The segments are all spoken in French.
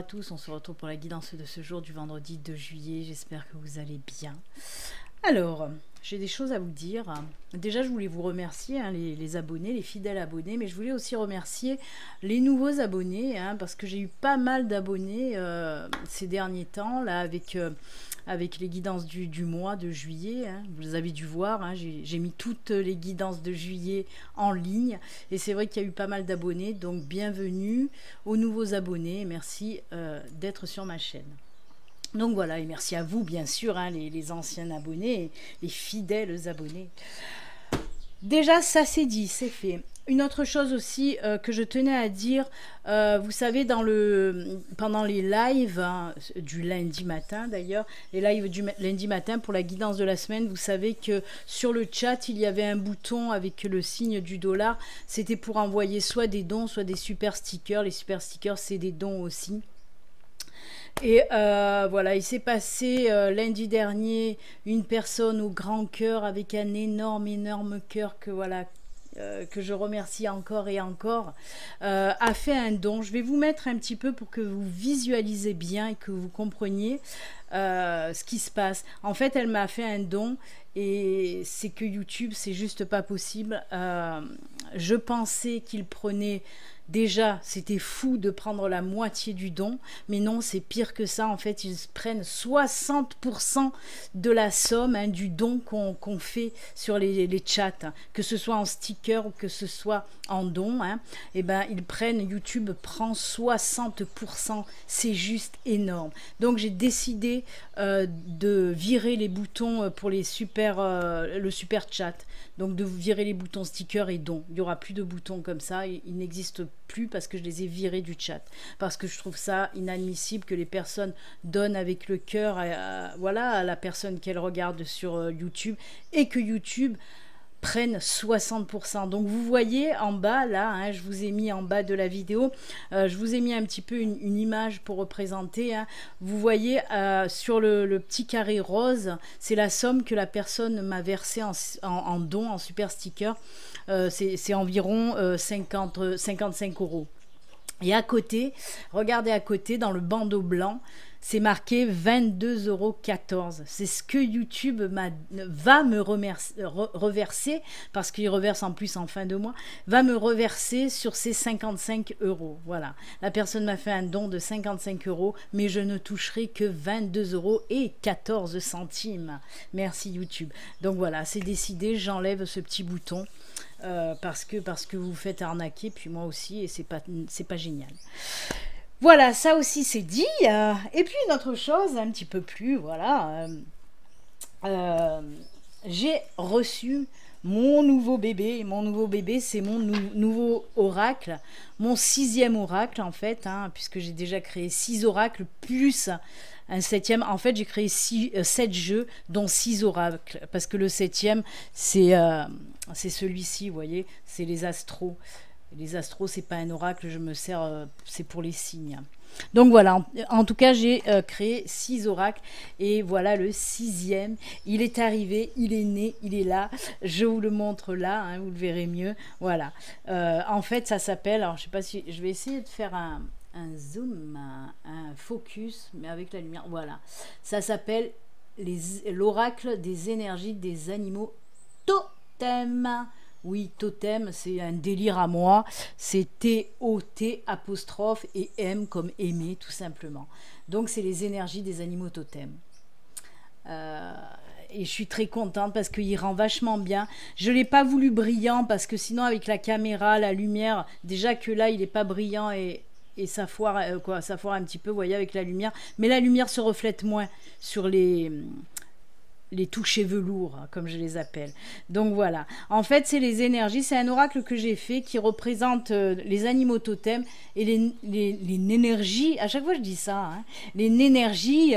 tous, on se retrouve pour la guidance de ce jour du vendredi 2 juillet, j'espère que vous allez bien. Alors, j'ai des choses à vous dire. Déjà, je voulais vous remercier, hein, les abonnés, les fidèles abonnés, mais je voulais aussi remercier les nouveaux abonnés, hein, parce que j'ai eu pas mal d'abonnés ces derniers temps, là, avec les guidances du mois de juillet. Hein. Vous avez dû voir, hein, j'ai mis toutes les guidances de juillet en ligne, et c'est vrai qu'il y a eu pas mal d'abonnés, donc bienvenue aux nouveaux abonnés, merci d'être sur ma chaîne. Donc voilà, et merci à vous, bien sûr, hein, les anciens abonnés, les fidèles abonnés. Déjà, ça c'est dit, c'est fait. Une autre chose aussi que je tenais à dire, vous savez, pendant les lives, hein, du lundi matin d'ailleurs, les lives du lundi matin pour la guidance de la semaine, vous savez que sur le chat, il y avait un bouton avec le signe du dollar. C'était pour envoyer soit des dons, soit des super stickers. Les super stickers, c'est des dons aussi. Et voilà, il s'est passé lundi dernier une personne au grand cœur avec un énorme cœur que voilà que je remercie encore et encore, a fait un don. Je vais vous mettre un petit peu pour que vous visualisez bien et que vous compreniez ce qui se passe. En fait, elle m'a fait un don et c'est que YouTube, c'est juste pas possible. Je pensais qu'il prenait... Déjà, c'était fou de prendre la moitié du don, mais non, c'est pire que ça. En fait, ils prennent 60% de la somme, hein, du don qu'on fait sur les chats, hein, que ce soit en sticker ou que ce soit en don. Hein, et ben, YouTube prend 60%, c'est juste énorme. Donc, j'ai décidé de virer les boutons pour le super chat. Donc, de virer les boutons sticker et don. Il n'y aura plus de boutons comme ça, il n'existe plus parce que je les ai virés du chat, parce que je trouve ça inadmissible que les personnes donnent avec le cœur voilà, à la personne qu'elles regardent sur YouTube, et que YouTube prenne 60%. Donc vous voyez en bas là, hein, je vous ai mis en bas de la vidéo, je vous ai mis un petit peu une image pour représenter, hein. Vous voyez sur le petit carré rose, c'est la somme que la personne m'a versée en don, en super sticker. C'est environ 55 €. Et à côté, regardez à côté, dans le bandeau blanc, c'est marqué 22,14 €. C'est ce que YouTube va me reverser, parce qu'il reverse en plus en fin de mois, va me reverser sur ces 55 €. Voilà. La personne m'a fait un don de 55 €, mais je ne toucherai que 22,14 €. Merci YouTube. Donc voilà, c'est décidé, j'enlève ce petit bouton. Parce que vous vous faites arnaquer, puis moi aussi, et c'est pas génial. Voilà, ça aussi c'est dit. Et puis une autre chose, un petit peu plus, voilà. J'ai reçu mon nouveau bébé. Mon nouveau bébé, c'est mon nouveau oracle. Mon 6e oracle, en fait, hein, puisque j'ai déjà créé 6 oracles, plus un 7e. En fait, j'ai créé 7 jeux, dont 6 oracles. Parce que le 7e, c'est celui-ci, vous voyez, c'est les astros. Les astros, c'est pas un oracle, je me sers, c'est pour les signes. Donc voilà, en tout cas, j'ai créé 6 oracles, et voilà le 6e. Il est arrivé, il est né, il est là. Je vous le montre là, hein, vous le verrez mieux. Voilà. En fait, ça s'appelle, alors je sais pas si, je vais essayer de faire un zoom, un focus, mais avec la lumière. Voilà. Ça s'appelle l'oracle des énergies des animaux totems. Oui, totem, c'est un délire à moi. C'est T-O-T apostrophe et M comme aimer, tout simplement. Donc, c'est les énergies des animaux totems. Et je suis très contente parce qu'il rend vachement bien. Je ne l'ai pas voulu brillant parce que sinon, avec la caméra, la lumière, déjà que là, il n'est pas brillant et ça foire, ça foire un petit peu, vous voyez, avec la lumière. Mais la lumière se reflète moins sur les touchés velours, comme je les appelle. Donc voilà. En fait, c'est les énergies. C'est un oracle que j'ai fait qui représente les animaux totems et les énergies. À chaque fois, je dis ça. Hein, les énergies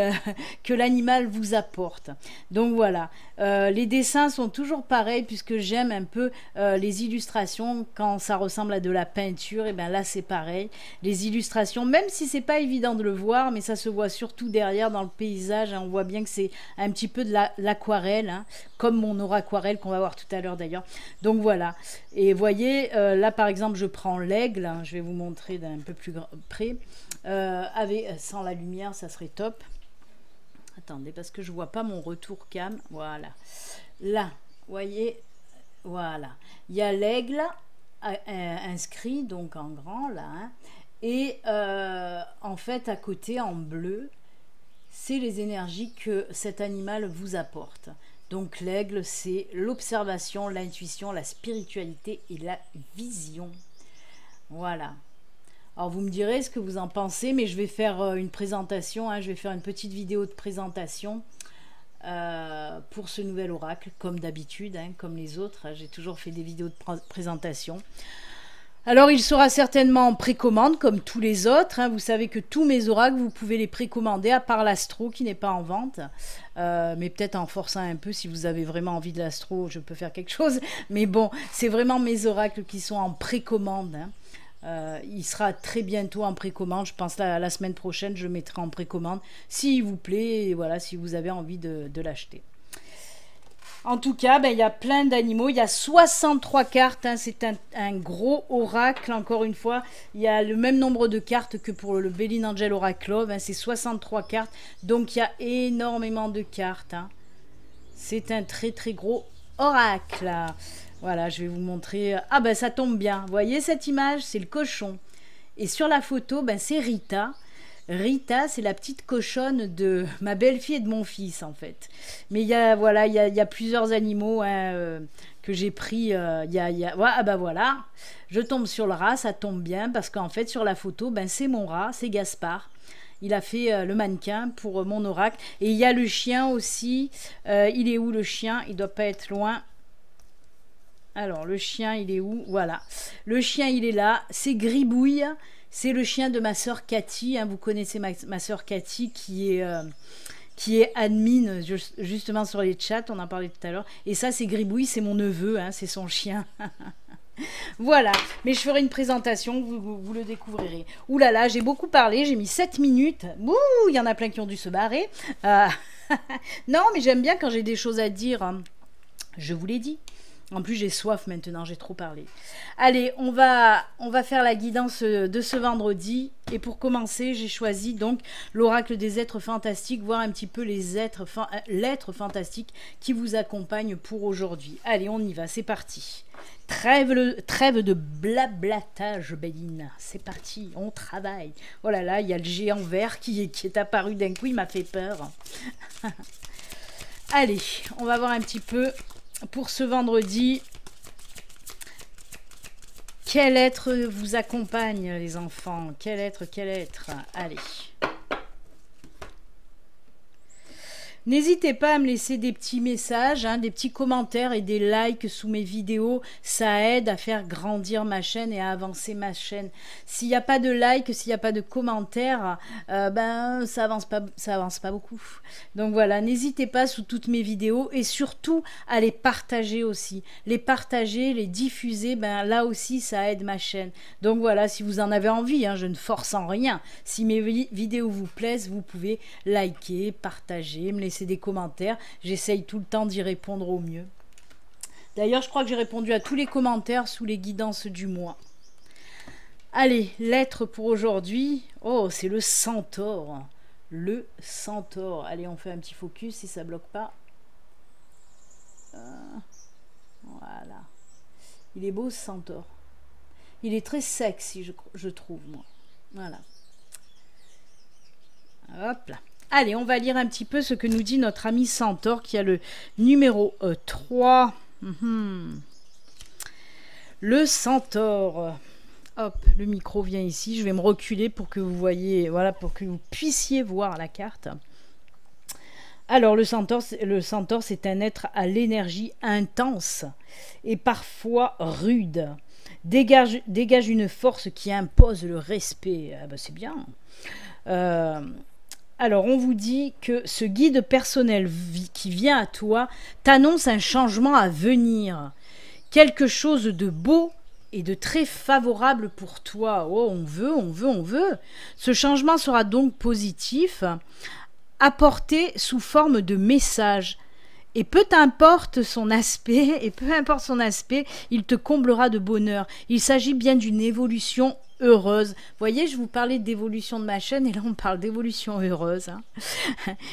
que l'animal vous apporte. Donc voilà. Les dessins sont toujours pareils puisque j'aime un peu les illustrations. Quand ça ressemble à de la peinture, et bien là, c'est pareil. Les illustrations, même si c'est pas évident de le voir, mais ça se voit surtout derrière dans le paysage. Hein, on voit bien que c'est un petit peu de l'aquarelle, hein, comme mon aura aquarelle qu'on va voir tout à l'heure d'ailleurs. Donc voilà. Et vous voyez, là par exemple, je prends l'aigle. Hein, je vais vous montrer d'un peu plus près. Sans la lumière, ça serait top. Attendez, parce que je vois pas mon retour cam. Voilà. Là, vous voyez, voilà. Il y a l'aigle inscrit, donc en grand, là. Hein, et en fait, à côté, en bleu, c'est les énergies que cet animal vous apporte. Donc l'aigle, c'est l'observation, l'intuition, la spiritualité et la vision. Voilà. Alors vous me direz ce que vous en pensez, mais je vais faire une présentation, hein, je vais faire une petite vidéo de présentation pour ce nouvel oracle, comme d'habitude, hein, comme les autres. J'ai toujours fait des vidéos de présentation. Alors il sera certainement en précommande comme tous les autres. Hein. Vous savez que tous mes oracles, vous pouvez les précommander, à part l'astro qui n'est pas en vente. Mais peut-être en forçant un peu, si vous avez vraiment envie de l'astro, je peux faire quelque chose. Mais bon, c'est vraiment mes oracles qui sont en précommande. Hein. Il sera très bientôt en précommande. Je pense la semaine prochaine, je mettrai en précommande. S'il vous plaît, et voilà, si vous avez envie de l'acheter. En tout cas, ben, il y a plein d'animaux. Il y a 63 cartes. Hein, c'est un gros oracle. Encore une fois, il y a le même nombre de cartes que pour le Béline Angel Oracle Love. Hein, c'est 63 cartes. Donc, il y a énormément de cartes. Hein. C'est un très, très gros oracle. Voilà, je vais vous montrer. Ah, ben, ça tombe bien. Vous voyez cette image? C'est le cochon. Et sur la photo, ben, c'est Rita. Rita, c'est la petite cochonne de ma belle-fille et de mon fils, en fait. Mais il y a, voilà, il y a plusieurs animaux hein, que j'ai pris. Ah bah voilà, je tombe sur le rat, ça tombe bien, parce qu'en fait, sur la photo, ben, c'est mon rat, c'est Gaspard. Il a fait le mannequin pour mon oracle. Et il y a le chien aussi. Il est où le chien? Il doit pas être loin. Alors, le chien, il est où? Voilà. Le chien, il est là. C'est Gribouille. C'est le chien de ma sœur Cathy, hein, vous connaissez ma sœur Cathy qui est admin justement sur les chats, on en parlait tout à l'heure. Et ça c'est Gribouille, c'est mon neveu, hein, c'est son chien. Voilà, mais je ferai une présentation, vous le découvrirez. Ouh là là, j'ai beaucoup parlé, j'ai mis 7 minutes. Ouh, il y en a plein qui ont dû se barrer. Non, mais j'aime bien quand j'ai des choses à dire. Hein. Je vous l'ai dit. En plus, j'ai soif maintenant, j'ai trop parlé. Allez, on va faire la guidance de ce vendredi. Et pour commencer, j'ai choisi donc l'oracle des êtres fantastiques, voir un petit peu l'être fantastique qui vous accompagne pour aujourd'hui. Allez, on y va, c'est parti. Trêve de blablatage, Béline. C'est parti, on travaille. Oh là là, il y a le géant vert qui est apparu d'un coup, il m'a fait peur. Allez, on va voir un petit peu... Pour ce vendredi, quel être vous accompagne, les enfants? Quel être? Allez. N'hésitez pas à me laisser des petits messages, hein, des petits commentaires et des likes sous mes vidéos. Ça aide à faire grandir ma chaîne et à avancer ma chaîne. S'il n'y a pas de likes, s'il n'y a pas de commentaires, ben ça avance pas beaucoup. Donc voilà, n'hésitez pas sous toutes mes vidéos et surtout à les partager aussi. Les partager, les diffuser, ben là aussi ça aide ma chaîne. Donc voilà, si vous en avez envie, hein, je ne force en rien. Si mes vidéos vous plaisent, vous pouvez liker, partager, me laisser des commentaires, j'essaye tout le temps d'y répondre au mieux. D'ailleurs, je crois que j'ai répondu à tous les commentaires sous les guidances du mois. Allez, l'être pour aujourd'hui. Oh, c'est le centaure. Le centaure. Allez, on fait un petit focus si ça bloque pas. Voilà. Il est beau ce centaure. Il est très sexy, je trouve, moi. Voilà. Hop là. Allez, on va lire un petit peu ce que nous dit notre ami Centaure qui a le numéro 3. Le Centaure. Hop, le micro vient ici. Je vais me reculer pour que vous voyez, voilà, pour que vous puissiez voir la carte. Alors, le Centaure, c'est un être à l'énergie intense et parfois rude. Dégage une force qui impose le respect. Ah ben, c'est bien. Alors, on vous dit que ce guide personnel qui vient à toi t'annonce un changement à venir. Quelque chose de beau et de très favorable pour toi. Oh, on veut. Ce changement sera donc positif, apporté sous forme de message Et peu importe son aspect, il te comblera de bonheur. Il s'agit bien d'une évolution heureuse. Vous voyez, je vous parlais d'évolution de ma chaîne et là on parle d'évolution heureuse. Hein.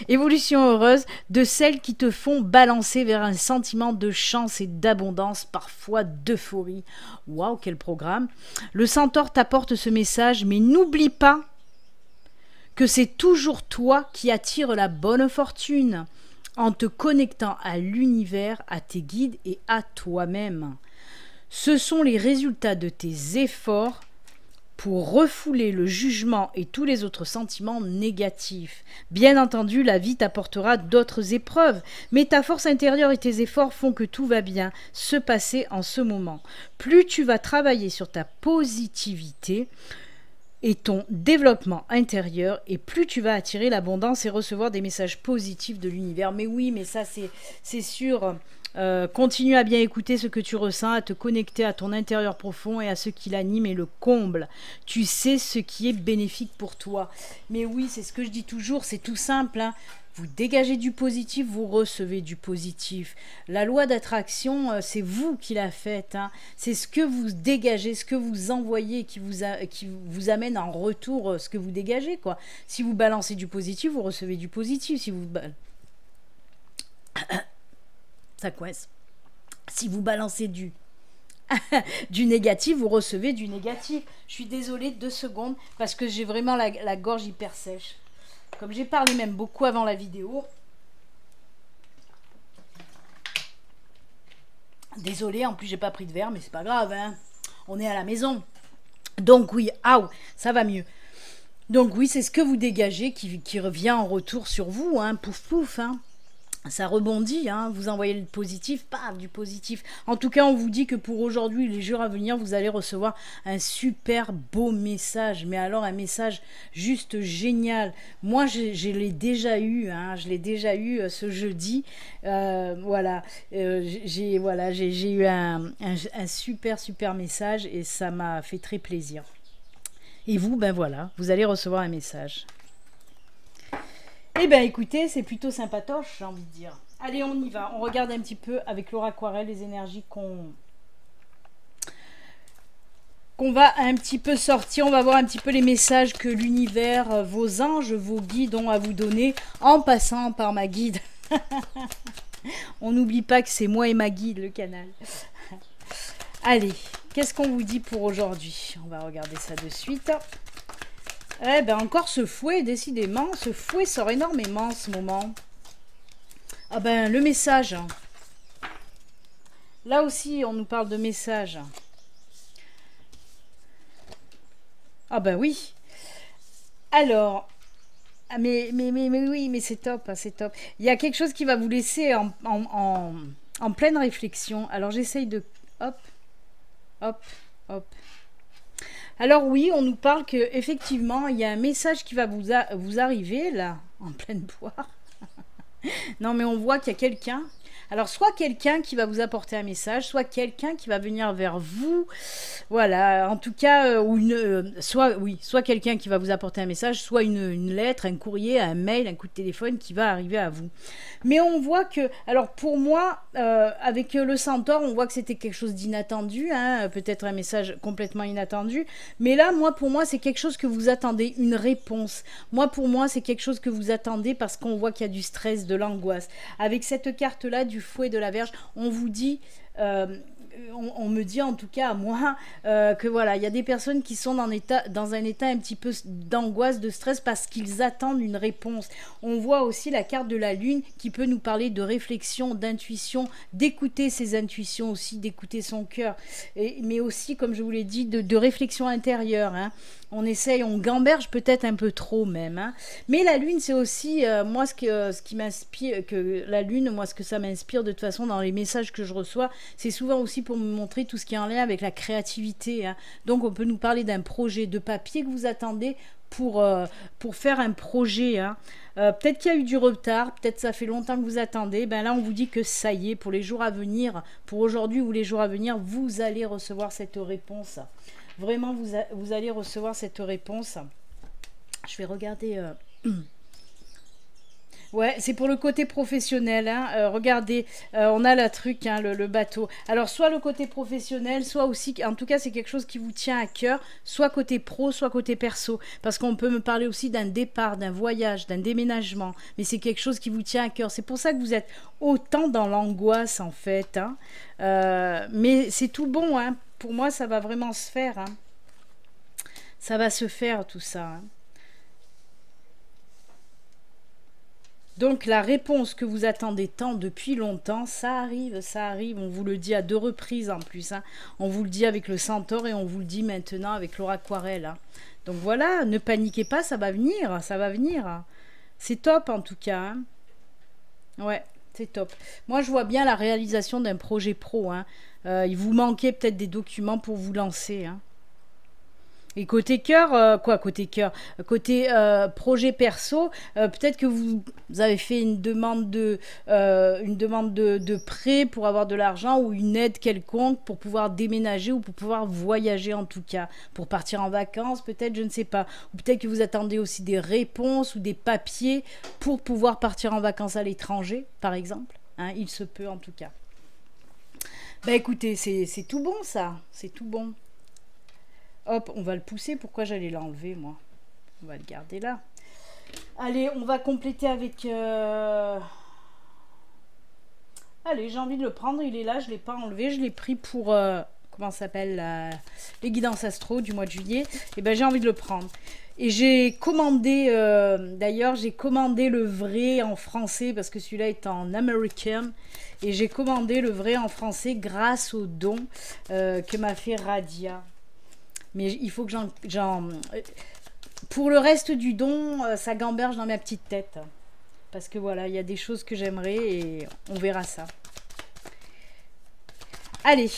Évolution heureuse de celles qui te font balancer vers un sentiment de chance et d'abondance, parfois d'euphorie. Waouh, quel programme! Le centaure t'apporte ce message, mais n'oublie pas que c'est toujours toi qui attires la bonne fortune en te connectant à l'univers, à tes guides et à toi-même. Ce sont les résultats de tes efforts pour refouler le jugement et tous les autres sentiments négatifs. Bien entendu, la vie t'apportera d'autres épreuves, mais ta force intérieure et tes efforts font que tout va bien se passer en ce moment. Plus tu vas travailler sur ta positivité et ton développement intérieur, et plus tu vas attirer l'abondance et recevoir des messages positifs de l'univers. Mais oui, mais ça c'est sûr. Continue à bien écouter ce que tu ressens, à te connecter à ton intérieur profond et à ce qui l'anime et le comble. Tu sais ce qui est bénéfique pour toi. Mais oui, c'est ce que je dis toujours, c'est tout simple. Hein. Vous dégagez du positif, vous recevez du positif. La loi d'attraction, c'est vous qui la faites. Hein. C'est ce que vous dégagez, ce que vous envoyez qui vous amène en retour ce que vous dégagez. Quoi. Si vous balancez du positif, vous recevez du positif. Si vous... ça coince. Si vous balancez du négatif, vous recevez du négatif. Je suis désolée, 2 secondes, parce que j'ai vraiment la gorge hyper sèche. Comme j'ai parlé même beaucoup avant la vidéo. Désolée, en plus j'ai pas pris de verre, mais c'est pas grave, hein. On est à la maison. Donc oui, ça va mieux. Donc oui, c'est ce que vous dégagez qui revient en retour sur vous, hein, pouf pouf, hein. Ça rebondit, hein, vous envoyez le positif, paf, du positif. En tout cas, on vous dit que pour aujourd'hui, les jours à venir, vous allez recevoir un super beau message. Mais alors, un message juste génial. Moi, je l'ai déjà eu, hein, ce jeudi. Voilà, j'ai eu un super message et ça m'a fait très plaisir. Et vous, ben voilà, vous allez recevoir un message. Eh bien, écoutez, c'est plutôt sympatoche, j'ai envie de dire. Allez, on y va. On regarde un petit peu avec Laura Aquarelle les énergies qu'on va un petit peu sortir. On va voir un petit peu les messages que l'univers, vos anges, vos guides ont à vous donner en passant par ma guide. On n'oublie pas que c'est moi et ma guide, le canal. Allez, qu'est-ce qu'on vous dit pour aujourd'hui? On va regarder ça de suite. Eh ben encore ce fouet, décidément, ce fouet sort énormément en ce moment. Ah ben le message. Là aussi on nous parle de message. Ah ben oui. Alors, mais oui, mais c'est top, hein, c'est top. Il y a quelque chose qui va vous laisser en pleine réflexion. Alors j'essaye de... Hop, hop, hop. Alors oui, on nous parle que effectivement il y a un message qui va vous arriver là, en pleine poire. Non mais on voit qu'il y a quelqu'un. Alors soit quelqu'un qui va vous apporter un message, soit quelqu'un qui va venir vers vous. Voilà, en tout cas, soit quelqu'un qui va vous apporter un message, soit une lettre, un courrier, un mail, un coup de téléphone qui va arriver à vous. Mais on voit que, alors pour moi, avec le centaure, on voit que c'était quelque chose d'inattendu, hein, peut-être un message complètement inattendu. Mais là, pour moi, c'est quelque chose que vous attendez, une réponse. Pour moi, c'est quelque chose que vous attendez parce qu'on voit qu'il y a du stress, de l'angoisse. Avec cette carte-là, du fouet de la Vierge, on vous dit... on me dit en tout cas à moi que voilà, il y a des personnes qui sont dans un état un petit peu d'angoisse, de stress parce qu'ils attendent une réponse. On voit aussi la carte de la lune qui peut nous parler de réflexion, d'intuition, d'écouter ses intuitions aussi, d'écouter son cœur, mais aussi, comme je vous l'ai dit, de réflexion intérieure, hein. On essaye, on gamberge peut-être un peu trop même, hein. Mais la lune, c'est aussi moi ce qui m'inspire, que la lune, moi ce que ça m'inspire de toute façon dans les messages que je reçois, c'est souvent aussi pour me montrer tout ce qui est en lien avec la créativité, hein. Donc on peut nous parler d'un projet de papier que vous attendez pour faire un projet, hein. Peut-être qu'il y a eu du retard, peut-être ça fait longtemps que vous attendez. Ben là on vous dit que ça y est, pour les jours à venir, pour aujourd'hui ou les jours à venir, vous allez recevoir cette réponse. Vraiment, vous allez recevoir cette réponse. Je vais regarder... Ouais, c'est pour le côté professionnel. Hein. Regardez, on a le truc, hein, le bateau. Alors, soit le côté professionnel, soit aussi, en tout cas, c'est quelque chose qui vous tient à cœur, soit côté pro, soit côté perso. Parce qu'on peut me parler aussi d'un départ, d'un voyage, d'un déménagement. Mais c'est quelque chose qui vous tient à cœur. C'est pour ça que vous êtes autant dans l'angoisse, en fait. Hein. Mais c'est tout bon. Hein. Pour moi, ça va vraiment se faire. Hein. Ça va se faire, tout ça. Hein. Donc la réponse que vous attendez tant depuis longtemps, ça arrive, on vous le dit à 2 reprises en plus, hein. On vous le dit avec le centaure et on vous le dit maintenant avec l'oraquarelle. Hein. Donc voilà, ne paniquez pas, ça va venir, ça va venir. C'est top en tout cas. Hein. Ouais, c'est top. Moi je vois bien la réalisation d'un projet pro. Hein. Il vous manquait peut-être des documents pour vous lancer. Hein. Et côté cœur, côté cœur, côté projet perso, peut-être que vous avez fait une demande de prêt pour avoir de l'argent ou une aide quelconque pour pouvoir déménager ou pour pouvoir voyager en tout cas, pour partir en vacances peut-être, je ne sais pas. Ou peut-être que vous attendez aussi des réponses ou des papiers pour pouvoir partir en vacances à l'étranger, par exemple. Hein, il se peut en tout cas. Bah écoutez, c'est tout bon ça, c'est tout bon. Hop, on va le pousser. Pourquoi j'allais l'enlever, moi? On va le garder là. Allez, on va compléter avec... Allez, j'ai envie de le prendre. Il est là, je ne l'ai pas enlevé. Je l'ai pris pour... Comment ça s'appelle les guidances astro du mois de juillet. Et ben j'ai envie de le prendre. Et j'ai commandé... D'ailleurs, j'ai commandé le vrai en français parce que celui-là est en américain. Et j'ai commandé le vrai en français grâce au don que m'a fait Radia. Mais il faut que j'en... Pour le reste du don, ça gamberge dans ma petite tête. Parce que voilà, il y a des choses que j'aimerais et on verra ça. Allez.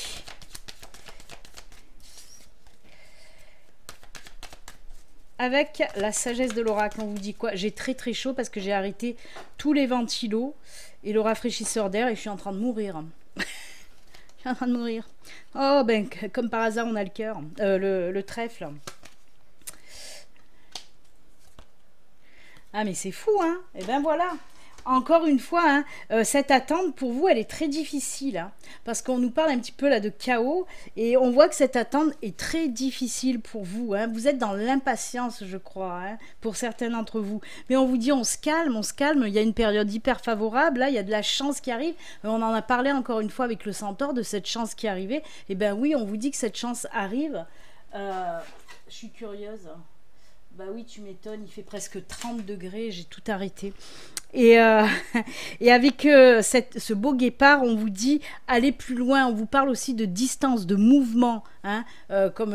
Avec la sagesse de l'oracle, on vous dit quoi? J'ai très très chaud parce que j'ai arrêté tous les ventilos et le rafraîchisseur d'air et je suis en train de mourir. Je suis en train de mourir. Oh, ben, comme par hasard, on a le cœur. Le trèfle. Ah, mais c'est fou, hein? Et ben voilà. Encore une fois, hein, cette attente, pour vous, elle est très difficile. Hein, parce qu'on nous parle un petit peu là de chaos. Et on voit que cette attente est très difficile pour vous. Hein. Vous êtes dans l'impatience, je crois, hein, pour certains d'entre vous. Mais on vous dit, on se calme, on se calme. Il y a une période hyper favorable. Là, il y a de la chance qui arrive. On en a parlé encore une fois avec le centaure de cette chance qui arrivait. Et ben oui, on vous dit que cette chance arrive. Je suis curieuse. Bah oui, tu m'étonnes, il fait presque 30 degrés, j'ai tout arrêté. Et, et avec ce beau guépard, on vous dit allez plus loin, on vous parle aussi de distance, de mouvement. Hein, comme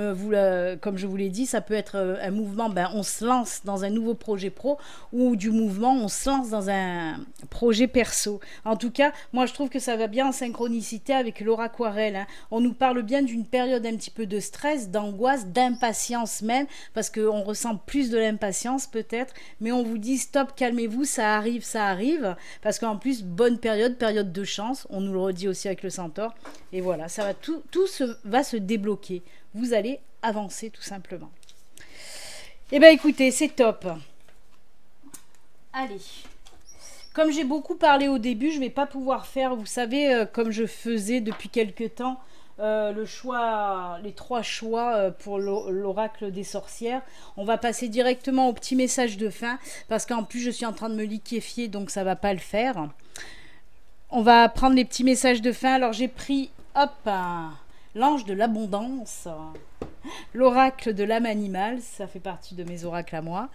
je vous l'ai dit, ça peut être un mouvement, ben, on se lance dans un nouveau projet pro ou du mouvement, on se lance dans un projet perso. En tout cas, moi je trouve que ça va bien en synchronicité avec l'oraquarelle. Hein. On nous parle bien d'une période un petit peu de stress, d'angoisse, d'impatience même, parce qu'on ressent plus de l'impatience peut-être, mais on vous dit stop, calmez-vous, ça arrive, parce qu'en plus, bonne période de chance, on nous le redit aussi avec le centaure, et voilà, ça va tout va se débloquer, vous allez avancer tout simplement. Et ben écoutez, c'est top. Allez, comme j'ai beaucoup parlé au début, je vais pas pouvoir faire, vous savez, comme je faisais depuis quelques temps, les 3 choix pour l'oracle des sorcières. On va passer directement au petit message de fin parce qu'en plus je suis en train de me liquéfier, donc ça va pas le faire. On va prendre les petits messages de fin. Alors j'ai pris l'ange de l'abondance, l'oracle de l'âme animale, ça fait partie de mes oracles à moi,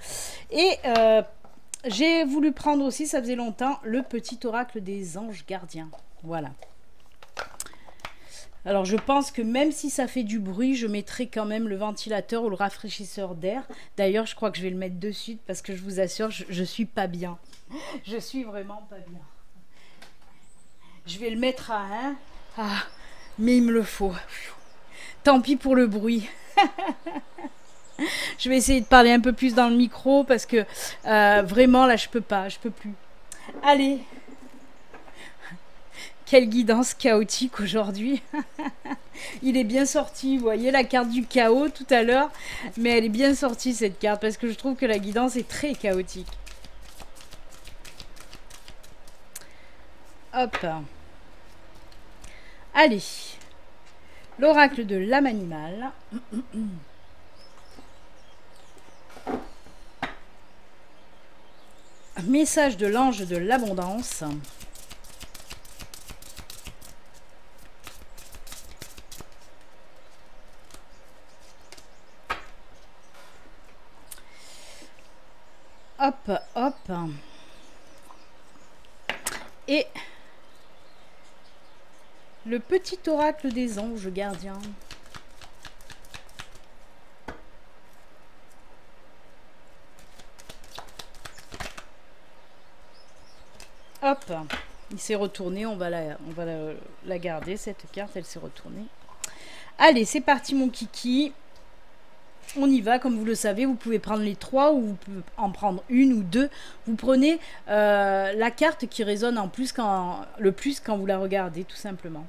et j'ai voulu prendre aussi, ça faisait longtemps, le petit oracle des anges gardiens. Voilà. Alors je pense que même si ça fait du bruit, je mettrai quand même le ventilateur ou le rafraîchisseur d'air. D'ailleurs, je crois que je vais le mettre de suite parce que je vous assure, je suis pas bien. Je suis vraiment pas bien. Je vais le mettre à 1. Ah, mais il me le faut. Tant pis pour le bruit. Je vais essayer de parler un peu plus dans le micro parce que vraiment là, je peux plus. Allez. Quelle guidance chaotique aujourd'hui. Il est bien sorti, vous voyez la carte du chaos tout à l'heure, mais elle est bien sortie cette carte parce que je trouve que la guidance est très chaotique. Hop. Allez. L'oracle de l'âme animale. Message de l'ange de l'abondance. Hop, hop. Et le petit oracle des anges gardiens. Hop, il s'est retourné, on va la garder, cette carte, elle s'est retournée. Allez, c'est parti mon kiki. On y va, comme vous le savez, vous pouvez prendre les 3 ou vous pouvez en prendre une ou deux. Vous prenez la carte qui résonne le plus quand vous la regardez, tout simplement.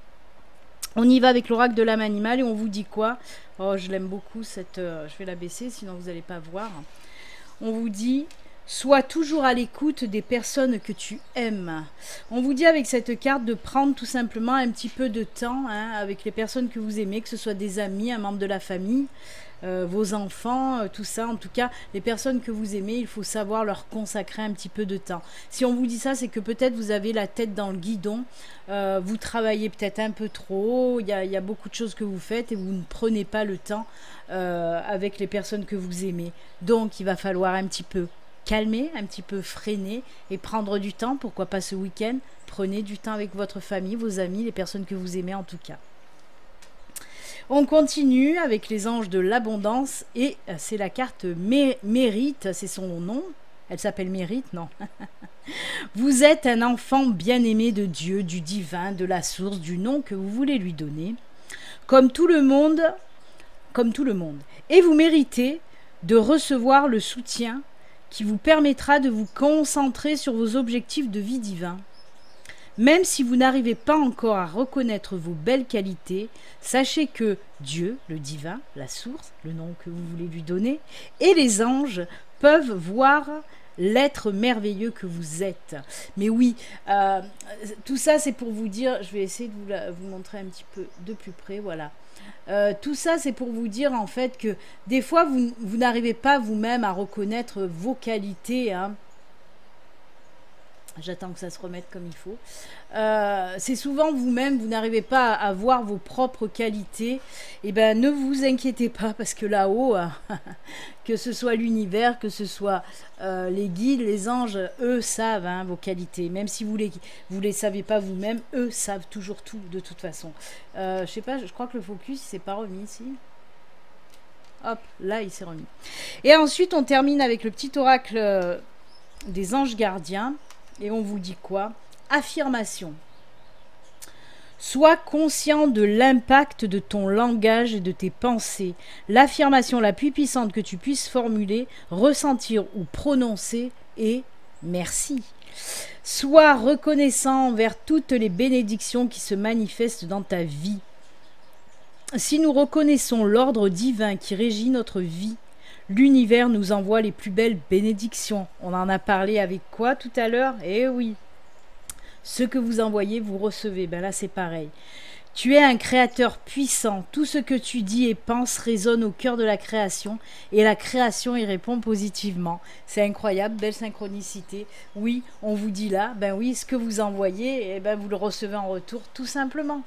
On y va avec l'oracle de l'âme animale et on vous dit quoi? Oh, je l'aime beaucoup, je vais la baisser, sinon vous n'allez pas voir. On vous dit... Sois toujours à l'écoute des personnes que tu aimes. On vous dit avec cette carte de prendre tout simplement un petit peu de temps avec les personnes que vous aimez, que ce soit des amis, un membre de la famille, vos enfants, tout ça. En tout cas, les personnes que vous aimez, il faut savoir leur consacrer un petit peu de temps. Si on vous dit ça, c'est que peut-être vous avez la tête dans le guidon, vous travaillez peut-être un peu trop, il y a beaucoup de choses que vous faites et vous ne prenez pas le temps avec les personnes que vous aimez. Donc, il va falloir un petit peu calmer, un petit peu freiner et prendre du temps. Pourquoi pas ce week-end? Prenez du temps avec votre famille, vos amis, les personnes que vous aimez en tout cas. On continue avec les anges de l'abondance et c'est la carte Mérite, c'est son nom. Elle s'appelle Mérite, non? Vous êtes un enfant bien-aimé de Dieu, du divin, de la source, du nom que vous voulez lui donner. Comme tout le monde. Et vous méritez de recevoir le soutien qui vous permettra de vous concentrer sur vos objectifs de vie divins. Même si vous n'arrivez pas encore à reconnaître vos belles qualités, sachez que Dieu, le divin, la source, le nom que vous voulez lui donner, et les anges peuvent voir l'être merveilleux que vous êtes. Mais oui, tout ça c'est pour vous dire, je vais essayer de vous montrer un petit peu de plus près, voilà. Tout ça c'est pour vous dire en fait que des fois vous n'arrivez pas vous-même à reconnaître vos qualités, J'attends que ça se remette comme il faut. C'est souvent vous-même, vous n'arrivez pas à voir vos propres qualités. Et ben ne vous inquiétez pas parce que là-haut, que ce soit l'univers, que ce soit les guides, les anges, eux savent vos qualités. Même si vous les savez pas vous-même, eux savent toujours tout de toute façon. Je sais pas, je crois que le focus il s'est pas remis ici. Hop, là il s'est remis. Et ensuite on termine avec le petit oracle des anges gardiens. Et on vous dit quoi? Affirmation. Sois conscient de l'impact de ton langage et de tes pensées. L'affirmation la plus puissante que tu puisses formuler, ressentir ou prononcer est merci. Sois reconnaissant envers toutes les bénédictions qui se manifestent dans ta vie. Si nous reconnaissons l'ordre divin qui régit notre vie, l'univers nous envoie les plus belles bénédictions. On en a parlé avec quoi tout à l'heure? Eh oui. Ce que vous envoyez, vous recevez. Ben là, c'est pareil. Tu es un créateur puissant. Tout ce que tu dis et penses résonne au cœur de la création. Et la création y répond positivement. C'est incroyable, belle synchronicité. Oui, on vous dit là, ben oui, ce que vous envoyez, eh ben vous le recevez en retour, tout simplement.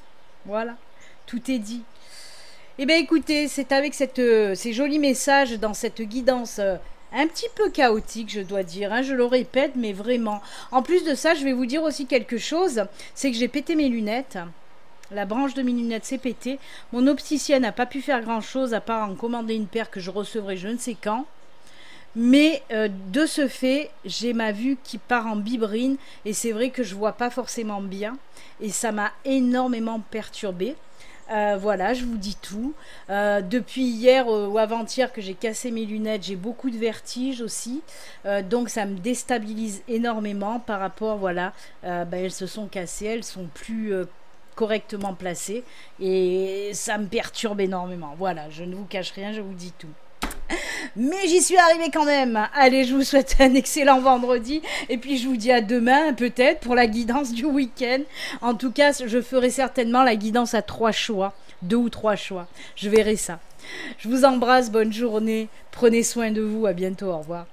Voilà, tout est dit. Eh bien écoutez, c'est avec ces jolis messages dans cette guidance un petit peu chaotique, je dois dire, je le répète, mais vraiment. En plus de ça, je vais vous dire aussi quelque chose, c'est que j'ai pété mes lunettes. La branche de mes lunettes s'est pétée. Mon opticienne n'a pas pu faire grand-chose à part en commander une paire que je recevrai je ne sais quand. Mais de ce fait, j'ai ma vue qui part en biberine et c'est vrai que je vois pas forcément bien. Et ça m'a énormément perturbée. Voilà, je vous dis tout. Depuis hier ou avant-hier que j'ai cassé mes lunettes, j'ai beaucoup de vertige aussi. Donc ça me déstabilise énormément par rapport, voilà, elles se sont cassées, elles sont plus correctement placées. Et ça me perturbe énormément. Voilà, je ne vous cache rien, je vous dis tout. Mais j'y suis arrivée quand même. Allez, je vous souhaite un excellent vendredi. Et puis, je vous dis à demain, peut-être, pour la guidance du week-end. En tout cas, je ferai certainement la guidance à 3 choix. 2 ou 3 choix. Je verrai ça. Je vous embrasse. Bonne journée. Prenez soin de vous. À bientôt. Au revoir.